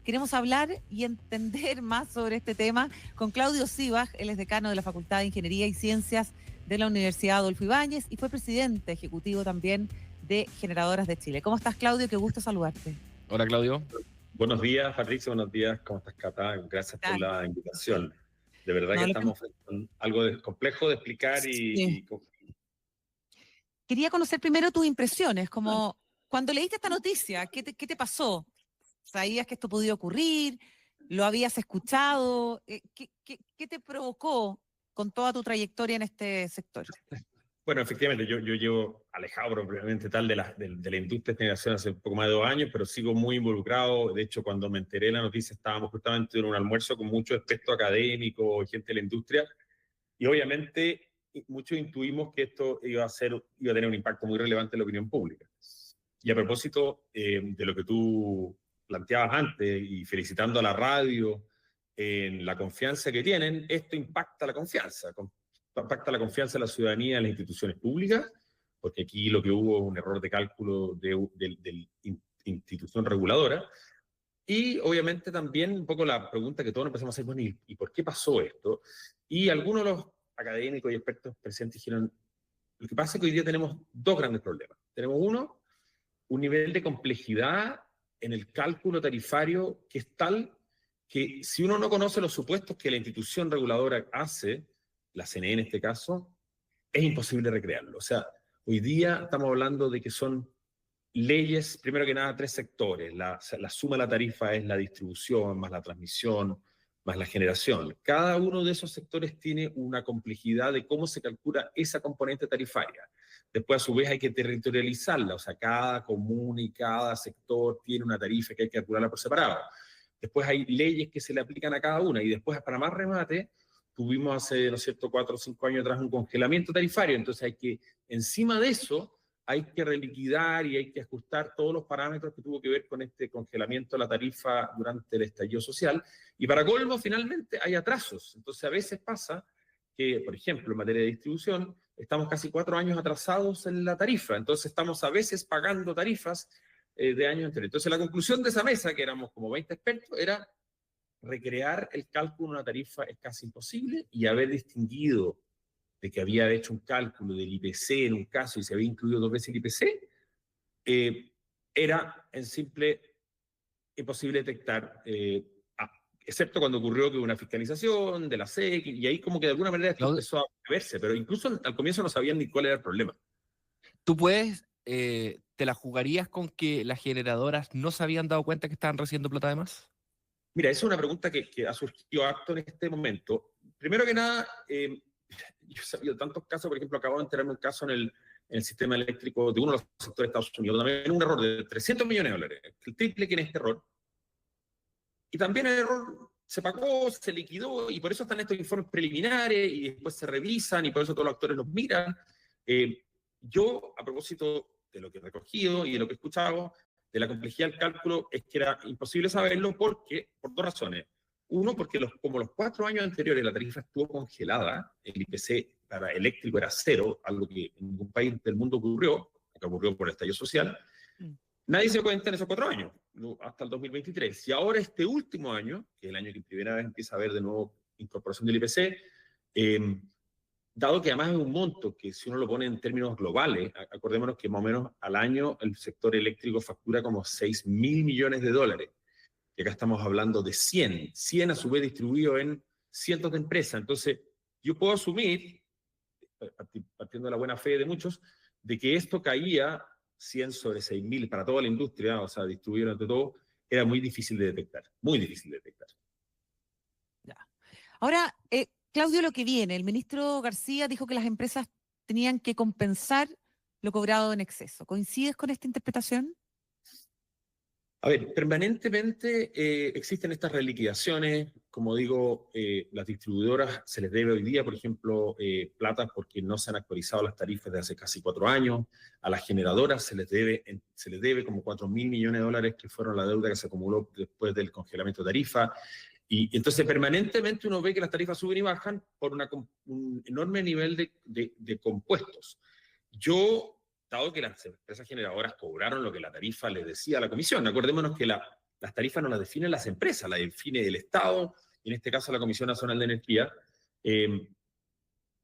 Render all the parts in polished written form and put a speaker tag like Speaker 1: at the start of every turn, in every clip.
Speaker 1: Queremos hablar y entender más sobre este tema con Claudio Sivag. Él es decano de la Facultad de Ingeniería y Ciencias de la Universidad Adolfo Ibáñez y fue presidente ejecutivo también de Generadoras de Chile. ¿Cómo estás, Claudio? Qué gusto saludarte.
Speaker 2: Hola, Claudio.
Speaker 3: Buenos días, Patricio. Buenos días. ¿Cómo estás, Cata? Gracias por la invitación. De verdad que estamos en algo complejo de explicar
Speaker 1: sí. Quería conocer primero tus impresiones, como cuando leíste esta noticia, ¿qué te pasó? ¿Sabías que esto podía ocurrir? ¿Lo habías escuchado? ¿Qué te provocó con toda tu trayectoria en este sector?
Speaker 3: Bueno, efectivamente, yo llevo alejado propiamente tal de la industria de generación hace un poco más de 2 años, pero sigo muy involucrado. De hecho, cuando me enteré de la noticia, estábamos justamente en un almuerzo con muchos expertos académicos, gente de la industria, y obviamente muchos intuimos que esto iba a tener un impacto muy relevante en la opinión pública. Y a propósito de lo que tú planteabas antes, y felicitando a la radio en la confianza que tienen, esto impacta la confianza de la ciudadanía en las instituciones públicas, porque aquí lo que hubo es un error de cálculo de institución reguladora, y obviamente también un poco la pregunta que todos empezamos a hacer, bueno, ¿y por qué pasó esto? Y algunos de los académicos y expertos presentes dijeron, lo que pasa es que hoy día tenemos 2 grandes problemas. Tenemos un nivel de complejidad en el cálculo tarifario que es tal que si uno no conoce los supuestos que la institución reguladora hace, la CNE en este caso, es imposible recrearlo. O sea, hoy día estamos hablando de que son leyes, primero que nada, 3 sectores. La suma de la tarifa es la distribución, más la transmisión, más la generación. Cada uno de esos sectores tiene una complejidad de cómo se calcula esa componente tarifaria. Después, a su vez, hay que territorializarla. O sea, cada comuna y cada sector tiene una tarifa que hay que calcularla por separado. Después hay leyes que se le aplican a cada una. Y después, para más remate, tuvimos hace, ¿no es cierto?, 4 o 5 años atrás un congelamiento tarifario. Entonces hay que, encima de eso, hay que reliquidar y hay que ajustar todos los parámetros que tuvo que ver con este congelamiento de la tarifa durante el estallido social. Y para colmo, finalmente, hay atrasos. Entonces, a veces pasa que, por ejemplo, en materia de distribución, estamos casi 4 años atrasados en la tarifa. Entonces, estamos a veces pagando tarifas de años anteriores. Entonces, la conclusión de esa mesa, que éramos como 20 expertos, era recrear el cálculo de una tarifa es casi imposible, y haber distinguido de que había hecho un cálculo del IPC en un caso y se había incluido 2 veces el IPC, era en simple imposible detectar, excepto cuando ocurrió que hubo una fiscalización de la SEC, y ahí como que de alguna manera esto empezó a verse, pero incluso al comienzo no sabían ni cuál era el problema.
Speaker 2: ¿Tú te la jugarías con que las generadoras no se habían dado cuenta que estaban recibiendo plata de más?
Speaker 3: Mira, esa es una pregunta que ha surgido harto en este momento. Primero que nada, yo he sabido tantos casos, por ejemplo, acabo de enterarme un caso en el sistema eléctrico de uno de los sectores de Estados Unidos, también un error de $300 millones, el triple que en este error. Y también el error se pagó, se liquidó, y por eso están estos informes preliminares, y después se revisan, y por eso todos los actores los miran. Yo, a propósito de lo que he recogido y de lo que he escuchado, de la complejidad del cálculo, es que era imposible saberlo por 2 razones. Uno, porque como los 4 años anteriores la tarifa estuvo congelada, el IPC para eléctrico era 0, algo que en ningún país del mundo ocurrió, que ocurrió por el estallido social. Nadie se dio cuenta en esos 4 años, hasta el 2023. Y ahora este último año, que es el año que primera vez empieza a haber de nuevo incorporación del IPC, dado que además es un monto que, si uno lo pone en términos globales, acordémonos que más o menos al año el sector eléctrico factura como $6.000 millones. Y acá estamos hablando de 100 a su vez distribuido en cientos de empresas. Entonces, yo puedo asumir, partiendo de la buena fe de muchos, de que esto caía 100 sobre 6.000 para toda la industria, o sea, distribuido entre todo, era muy difícil de detectar, muy difícil de detectar.
Speaker 1: Ya. Ahora, Claudio, lo que viene, el ministro García dijo que las empresas tenían que compensar lo cobrado en exceso. ¿Coincides con esta interpretación?
Speaker 3: A ver, permanentemente existen estas reliquidaciones. Como digo, las distribuidoras se les debe hoy día, por ejemplo, plata porque no se han actualizado las tarifas de hace casi 4 años. A las generadoras se les debe como $4.000 millones, que fueron la deuda que se acumuló después del congelamiento de tarifa. Y entonces permanentemente uno ve que las tarifas suben y bajan por un enorme nivel de compuestos. Dado que las empresas generadoras cobraron lo que la tarifa les decía a la comisión, acordémonos que la las tarifas no las definen las empresas, las define el Estado, y en este caso la Comisión Nacional de Energía.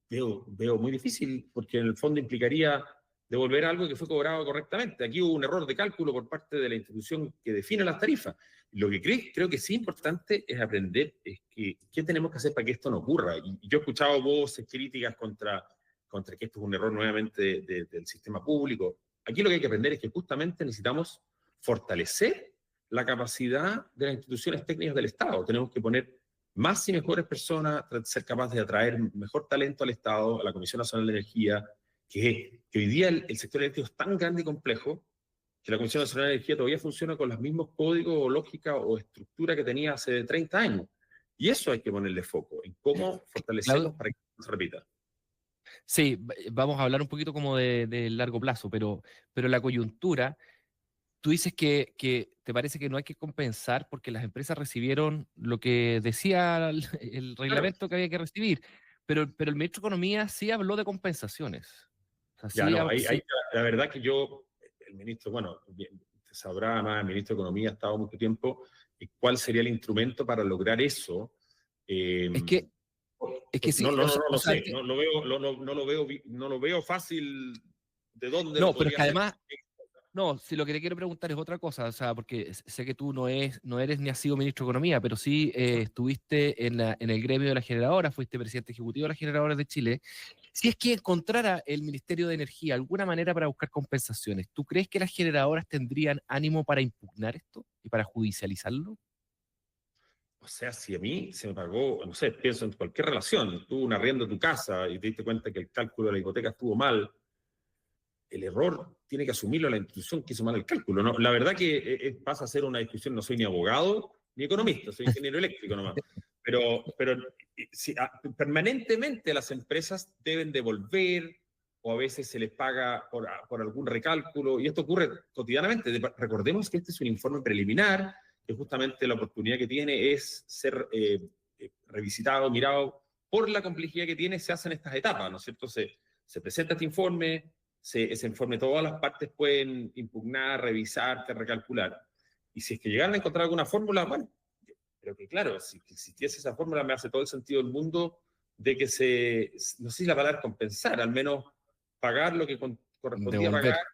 Speaker 3: Veo muy difícil, porque en el fondo implicaría devolver algo que fue cobrado correctamente. Aquí hubo un error de cálculo por parte de la institución que define las tarifas. Lo que creo que sí es importante es aprender qué tenemos que hacer para que esto no ocurra. Y yo he escuchado voces críticas contra que esto es un error nuevamente del sistema público. Aquí lo que hay que aprender es que justamente necesitamos fortalecer la capacidad de las instituciones técnicas del Estado. Tenemos que poner más y mejores personas, ser capaz de atraer mejor talento al Estado, a la Comisión Nacional de Energía, que hoy día el sector eléctrico es tan grande y complejo que la Comisión Nacional de Energía todavía funciona con los mismos códigos o lógica o estructura que tenía hace 30 años. Y eso hay que ponerle foco, en cómo fortalecerlos para que no se repita.
Speaker 2: Sí, vamos a hablar un poquito como de largo plazo, pero la coyuntura, tú dices que te parece que no hay que compensar porque las empresas recibieron lo que decía el reglamento que había que recibir, pero el ministro de Economía sí habló de compensaciones. O sea,
Speaker 3: Ya, no, la verdad que el ministro, bueno, se sabrá más, el ministro de Economía ha estado mucho tiempo, y cuál sería el instrumento para lograr eso.
Speaker 2: Es que sí,
Speaker 3: no lo
Speaker 2: sea,
Speaker 3: sé, no lo veo fácil de dónde
Speaker 2: no,
Speaker 3: lo
Speaker 2: pero es
Speaker 3: podría
Speaker 2: que
Speaker 3: hacer.
Speaker 2: además, no, si lo que te quiero preguntar es otra cosa, o sea, porque sé que tú no eres ni has sido ministro de Economía, pero sí estuviste en el gremio de las generadoras, fuiste presidente ejecutivo de las generadoras de Chile. Si es que encontrara el Ministerio de Energía alguna manera para buscar compensaciones, ¿tú crees que las generadoras tendrían ánimo para impugnar esto y para judicializarlo?
Speaker 3: O sea, si a mí se me pagó, no sé, pienso en cualquier relación, tú un arriendo de tu casa y te diste cuenta que el cálculo de la hipoteca estuvo mal, el error tiene que asumirlo la institución que hizo mal el cálculo, ¿no? La verdad que pasa a ser una discusión, no soy ni abogado ni economista, soy ingeniero eléctrico nomás, pero permanentemente las empresas deben devolver, o a veces se les paga por algún recálculo, y esto ocurre cotidianamente. Recordemos que este es un informe preliminar, que justamente la oportunidad que tiene es ser revisitado, mirado, por la complejidad que tiene, se hacen estas etapas, ¿no es cierto? Se presenta este informe, ese informe todas las partes pueden impugnar, revisar, recalcular, y si es que llegaran a encontrar alguna fórmula, bueno, pero que claro, si existiese esa fórmula me hace todo el sentido del mundo de que no sé si la palabra es compensar, al menos pagar lo que correspondía
Speaker 2: Devolver.
Speaker 3: pagar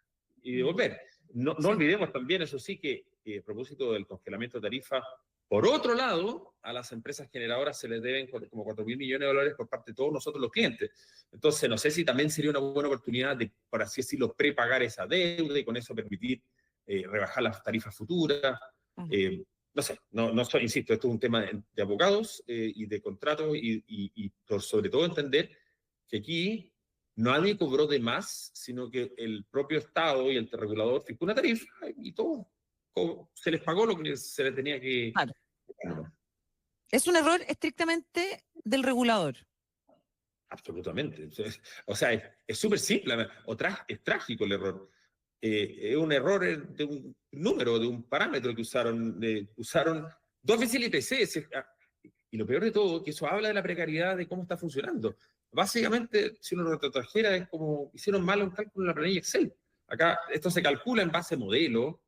Speaker 3: y devolver. No
Speaker 1: Sí.
Speaker 3: olvidemos también, eso sí, que a propósito del congelamiento de tarifa, por otro lado, a las empresas generadoras se les deben como 4.000 millones de dólares por parte de todos nosotros los clientes. Entonces, no sé si también sería una buena oportunidad de, por así decirlo, prepagar esa deuda y con eso permitir rebajar las tarifas futuras. No sé, insisto, esto es un tema de abogados y de contratos y sobre todo entender que aquí nadie cobró de más, sino que el propio Estado y el regulador fijó una tarifa y todo se les pagó lo que se les tenía que...
Speaker 1: Claro.
Speaker 3: Bueno,
Speaker 1: Es un error estrictamente del regulador.
Speaker 3: absolutamente. O sea, es súper simple, es trágico el error. Es un error de un número, de un parámetro que usaron. Usaron 2 veces el IPC. Y lo peor de todo, que eso habla de la precariedad de cómo está funcionando. Básicamente, si uno lo retrotrajera, es como hicieron mal un cálculo en la planilla Excel. Acá esto se calcula en base a modelo,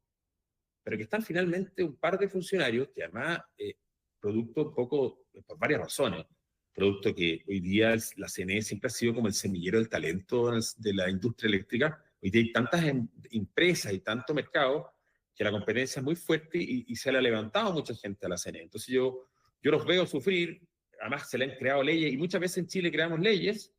Speaker 3: pero que están finalmente un par de funcionarios que además, producto un poco, por varias razones, producto que hoy día la CNE siempre ha sido como el semillero del talento de la industria eléctrica. Hoy día hay tantas empresas y tanto mercado que la competencia es muy fuerte y se le ha levantado mucha gente a la CNE. Entonces yo los veo sufrir, además se le han creado leyes, y muchas veces en Chile creamos leyes,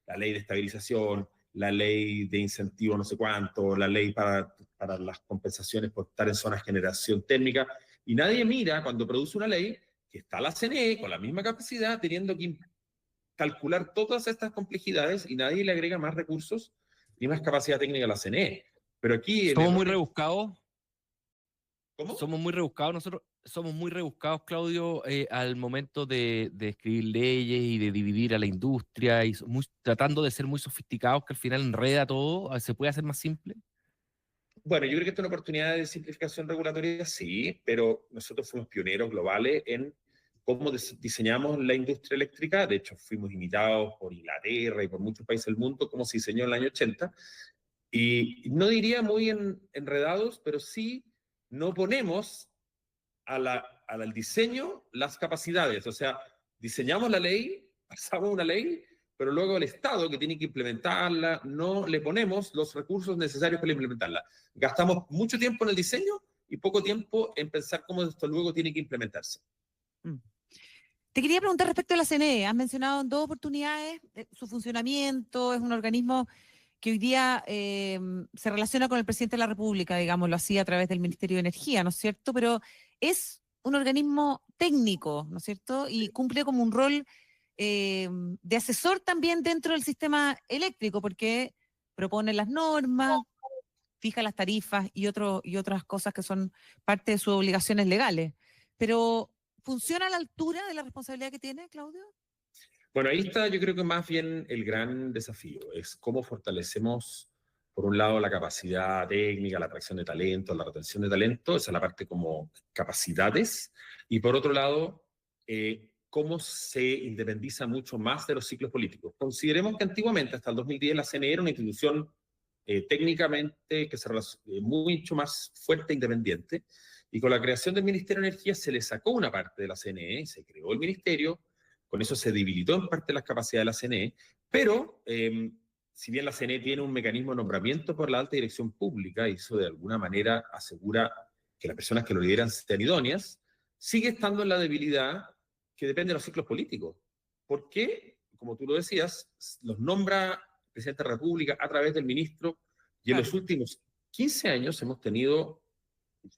Speaker 3: la ley de estabilización, la ley de incentivo no sé cuánto, la ley para las compensaciones por estar en zonas de generación térmica, y nadie mira cuando produce una ley que está la CNE con la misma capacidad, teniendo que calcular todas estas complejidades, y nadie le agrega más recursos ni más capacidad técnica a la CNE. Pero aquí...
Speaker 2: Somos muy rebuscados.
Speaker 3: ¿Cómo?
Speaker 2: Somos muy rebuscados, nosotros somos muy rebuscados, Claudio, al momento de escribir leyes y de dividir a la industria, y tratando de ser muy sofisticados, que al final enreda todo. ¿Se puede hacer más simple?
Speaker 3: Bueno, yo creo que esta es una oportunidad de simplificación regulatoria, sí, pero nosotros fuimos pioneros globales en cómo diseñamos la industria eléctrica. De hecho, fuimos imitados por Inglaterra y por muchos países del mundo, cómo se diseñó en el año 80. Y no diría muy enredados, pero sí no ponemos al diseño las capacidades. O sea, diseñamos la ley, pasamos una ley, pero luego el Estado, que tiene que implementarla, no le ponemos los recursos necesarios para implementarla. Gastamos mucho tiempo en el diseño y poco tiempo en pensar cómo esto luego tiene que implementarse.
Speaker 1: Te quería preguntar respecto a la CNE. Has mencionado en 2 oportunidades su funcionamiento. Es un organismo que hoy día se relaciona con el presidente de la República, digámoslo así, a través del Ministerio de Energía, ¿no es cierto? Pero es un organismo técnico, ¿no es cierto? Y cumple como un rol de asesor también dentro del sistema eléctrico, porque propone las normas, fija las tarifas y otras cosas que son parte de sus obligaciones legales. Pero, ¿funciona a la altura de la responsabilidad que tiene, Claudio?
Speaker 3: Bueno, ahí está yo creo que más bien el gran desafío, es cómo fortalecemos, por un lado, la capacidad técnica, la atracción de talento, la retención de talento, esa es la parte como capacidades, y por otro lado, cómo se independiza mucho más de los ciclos políticos. Consideremos que antiguamente, hasta el 2010, la CNE era una institución técnicamente que mucho más fuerte e independiente, y con la creación del Ministerio de Energía se le sacó una parte de la CNE, se creó el ministerio, con eso se debilitó en parte las capacidades de la CNE, pero si bien la CNE tiene un mecanismo de nombramiento por la alta dirección pública, y eso de alguna manera asegura que las personas que lo lideran sean idóneas, sigue estando en la debilidad que depende de los ciclos políticos. ¿Por qué? Como tú lo decías, los nombra el presidente de la República a través del ministro, y en los últimos 15 años hemos tenido,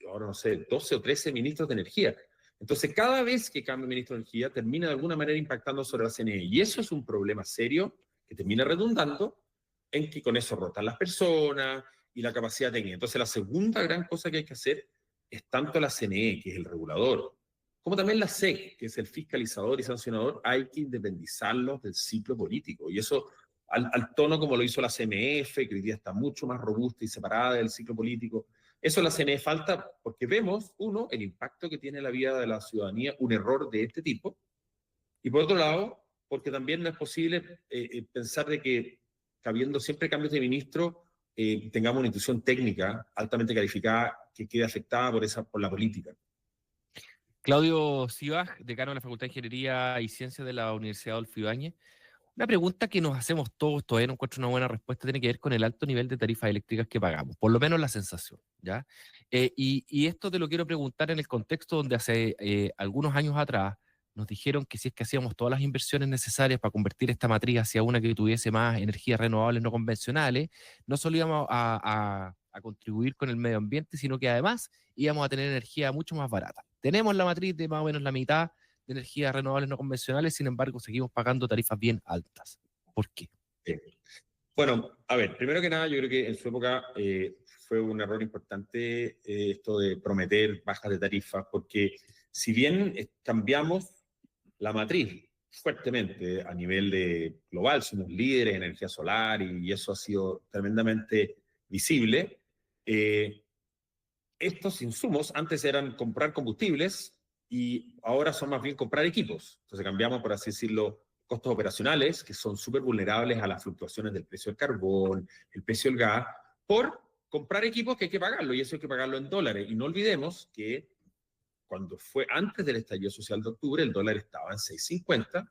Speaker 3: ahora no sé, 12 o 13 ministros de energía. Entonces, cada vez que cambia el ministro de Energía, termina de alguna manera impactando sobre la CNE. Y eso es un problema serio que termina redundando en que con eso rotan las personas y la capacidad técnica. Entonces, la segunda gran cosa que hay que hacer es tanto la CNE, que es el regulador, como también la SEC, que es el fiscalizador y sancionador, hay que independizarlos del ciclo político. Y eso, al tono como lo hizo la CMF, que hoy día está mucho más robusta y separada del ciclo político. Eso la CNE falta porque vemos, uno, el impacto que tiene en la vida de la ciudadanía un error de este tipo, y por otro lado, porque también no es posible pensar de que, habiendo siempre cambios de ministro, tengamos una institución técnica altamente calificada que quede afectada por la política.
Speaker 2: Claudio Sivas, decano de la Facultad de Ingeniería y Ciencias de la Universidad Adolfo Ibáñez. Una pregunta que nos hacemos todos, todavía no encuentro una buena respuesta, tiene que ver con el alto nivel de tarifas eléctricas que pagamos, por lo menos la sensación, ¿ya? Y esto te lo quiero preguntar en el contexto donde hace algunos años atrás nos dijeron que si es que hacíamos todas las inversiones necesarias para convertir esta matriz hacia una que tuviese más energías renovables no convencionales, no solo íbamos a contribuir con el medio ambiente, sino que además íbamos a tener energía mucho más barata. Tenemos la matriz de más o menos la mitad de energías renovables no convencionales, sin embargo, seguimos pagando tarifas bien altas. ¿Por qué?
Speaker 3: Bueno, a ver, primero que nada, yo creo que en su época fue un error importante esto de prometer bajas de tarifas, porque si bien cambiamos la matriz fuertemente a nivel global, somos líderes en energía solar y eso ha sido tremendamente visible, estos insumos antes eran comprar combustibles y ahora son más bien comprar equipos. Entonces cambiamos, por así decirlo, costos operacionales, que son súper vulnerables a las fluctuaciones del precio del carbón, el precio del gas, por comprar equipos que hay que pagarlo, y eso hay que pagarlo en dólares. Y no olvidemos que cuando fue antes del estallido social de octubre, el dólar estaba en 6.50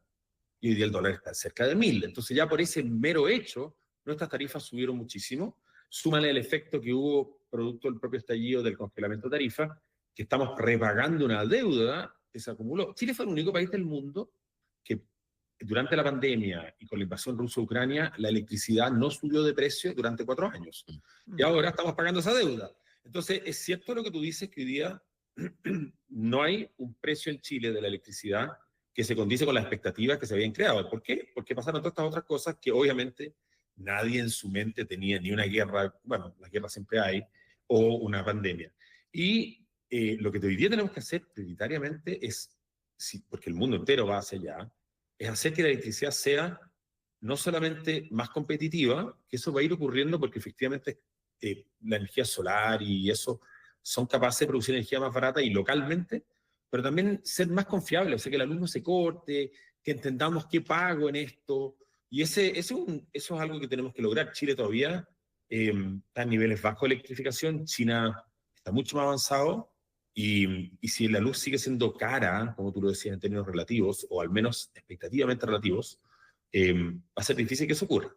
Speaker 3: y hoy día el dólar está cerca de 1.000. Entonces ya por ese mero hecho, nuestras tarifas subieron muchísimo. Súmale el efecto que hubo producto del propio estallido del congelamiento de tarifas, que estamos repagando una deuda que se acumuló. Chile fue el único país del mundo que durante la pandemia y con la invasión rusa a Ucrania, la electricidad no subió de precio durante 4 años. Y ahora estamos pagando esa deuda. Entonces, es cierto lo que tú dices, que hoy día no hay un precio en Chile de la electricidad que se condice con las expectativas que se habían creado. ¿Por qué? Porque pasaron todas estas otras cosas que obviamente nadie en su mente tenía, ni una guerra, bueno, las guerras siempre hay, o una pandemia. Y lo que hoy día tenemos que hacer prioritariamente es, porque el mundo entero va hacia allá, es hacer que la electricidad sea no solamente más competitiva, que eso va a ir ocurriendo porque efectivamente la energía solar y eso son capaces de producir energía más barata y localmente, pero también ser más confiable, o sea, que la luz no se corte, que entendamos qué pago en esto, y eso es algo que tenemos que lograr. Chile todavía está en niveles bajos de electrificación, China está mucho más avanzado, Y si la luz sigue siendo cara, como tú lo decías en términos relativos, o al menos expectativamente relativos, va a ser difícil que eso ocurra.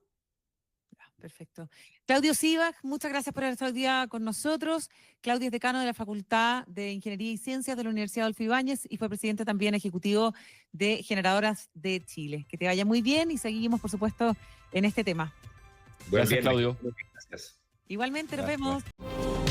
Speaker 1: Perfecto. Claudio Sivak, muchas gracias por haber estado hoy día con nosotros. Claudio es decano de la Facultad de Ingeniería y Ciencias de la Universidad Adolfo Ibáñez y fue presidente también ejecutivo de Generadoras de Chile. Que te vaya muy bien y seguimos, por supuesto, en este tema.
Speaker 3: Buen
Speaker 2: Gracias,
Speaker 3: viernes.
Speaker 2: Claudio.
Speaker 3: Gracias.
Speaker 1: Igualmente, nos
Speaker 2: Gracias.
Speaker 1: vemos.